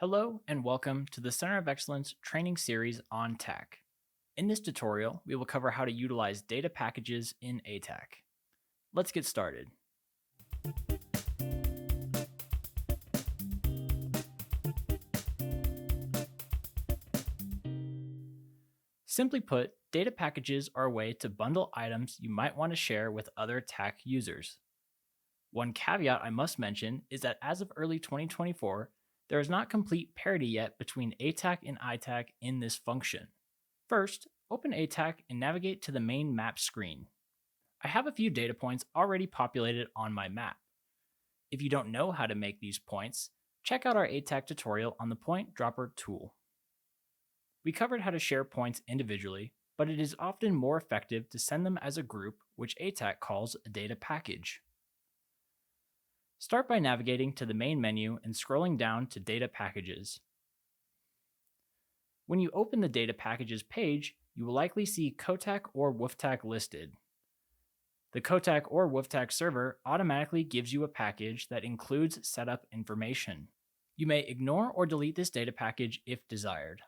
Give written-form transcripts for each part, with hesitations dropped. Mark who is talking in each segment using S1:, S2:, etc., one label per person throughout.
S1: Hello and welcome to the Center of Excellence training series on TAK. In this tutorial, we will cover how to utilize data packages in ATAK. Let's get started. Simply put, data packages are a way to bundle items you might want to share with other TAK users. One caveat I must mention is that as of early 2024, there is not complete parity yet between ATAK and ITAK in this function. First, open ATAK and navigate to the main map screen. I have a few data points already populated on my map. If you don't know how to make these points, check out our ATAK tutorial on the Point Dropper tool. We covered how to share points individually, but it is often more effective to send them as a group, which ATAK calls a data package. Start by navigating to the main menu and scrolling down to Data Packages. When you open the Data Packages page, you will likely see COTAK or WFTAK listed. The COTAK or WFTAK server automatically gives you a package that includes setup information. You may ignore or delete this data package if desired.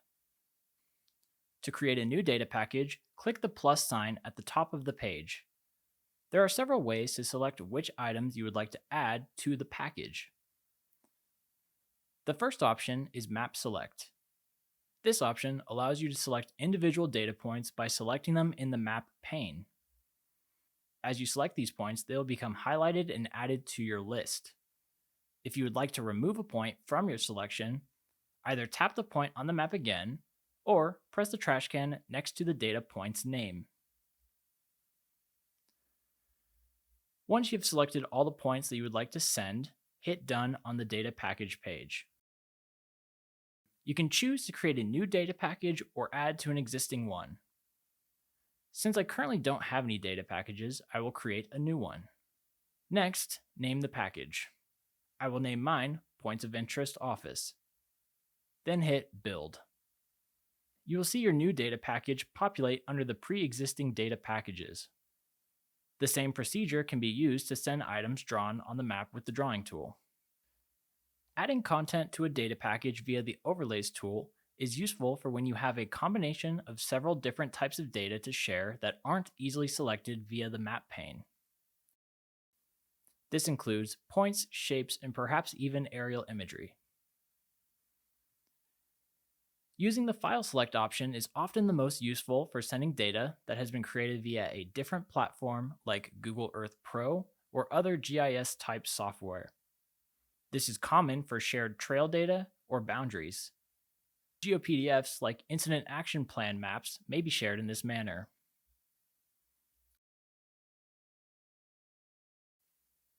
S1: To create a new data package, click the plus sign at the top of the page. There are several ways to select which items you would like to add to the package. The first option is Map Select. This option allows you to select individual data points by selecting them in the map pane. As you select these points, they will become highlighted and added to your list. If you would like to remove a point from your selection, either tap the point on the map again, or press the trash can next to the data point's name. Once you've selected all the points that you would like to send, hit Done on the data package page. You can choose to create a new data package or add to an existing one. Since I currently don't have any data packages, I will create a new one. Next, name the package. I will name mine Points of Interest Office. Then hit Build. You will see your new data package populate under the pre-existing data packages. The same procedure can be used to send items drawn on the map with the drawing tool. Adding content to a data package via the Overlays tool is useful for when you have a combination of several different types of data to share that aren't easily selected via the map pane. This includes points, shapes, and perhaps even aerial imagery. Using the File Select option is often the most useful for sending data that has been created via a different platform like Google Earth Pro or other GIS-type software. This is common for shared trail data or boundaries. GeoPDFs like Incident Action Plan maps may be shared in this manner.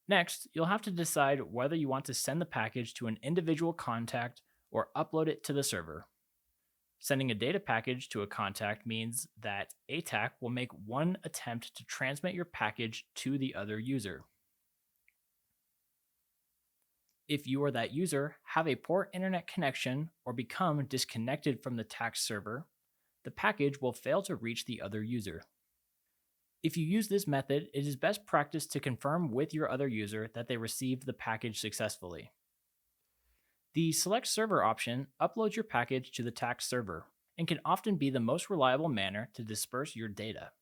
S1: Next, you'll have to decide whether you want to send the package to an individual contact or upload it to the server. Sending a data package to a contact means that ATAK will make one attempt to transmit your package to the other user. If you or that user have a poor internet connection or become disconnected from the TAK server, the package will fail to reach the other user. If you use this method, it is best practice to confirm with your other user that they received the package successfully. The Select Server option uploads your package to the TAK server and can often be the most reliable manner to disperse your data.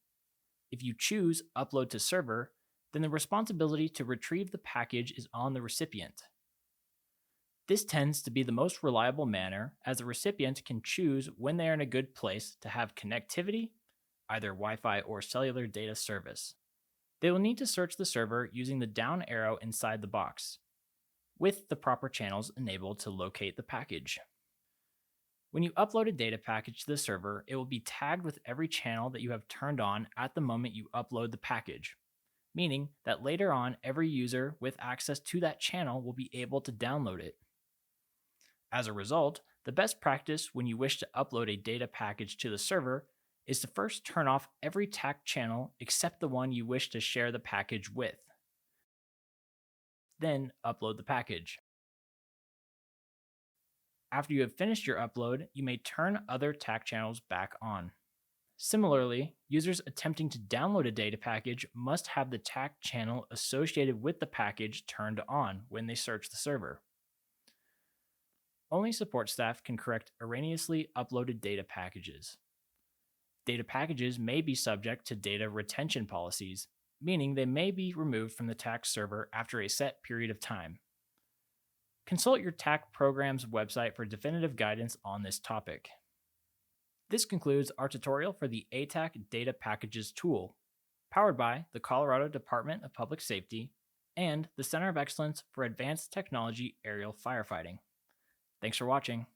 S1: If you choose Upload to Server, then the responsibility to retrieve the package is on the recipient. This tends to be the most reliable manner as the recipient can choose when they are in a good place to have connectivity, either Wi-Fi or cellular data service. They will need to search the server using the down arrow inside the box, with the proper channels enabled to locate the package. When you upload a data package to the server, it will be tagged with every channel that you have turned on at the moment you upload the package, meaning that later on every user with access to that channel will be able to download it. As a result, the best practice when you wish to upload a data package to the server is to first turn off every TAK channel except the one you wish to share the package with. Then upload the package. After you have finished your upload, you may turn other TAK channels back on. Similarly, users attempting to download a data package must have the TAK channel associated with the package turned on when they search the server. Only support staff can correct erroneously uploaded data packages. Data packages may be subject to data retention policies, meaning they may be removed from the TAC server after a set period of time. Consult your TAC program's website for definitive guidance on this topic. This concludes our tutorial for the ATAK Data Packages tool, powered by the Colorado Department of Public Safety and the Center of Excellence for Advanced Technology Aerial Firefighting. Thanks for watching.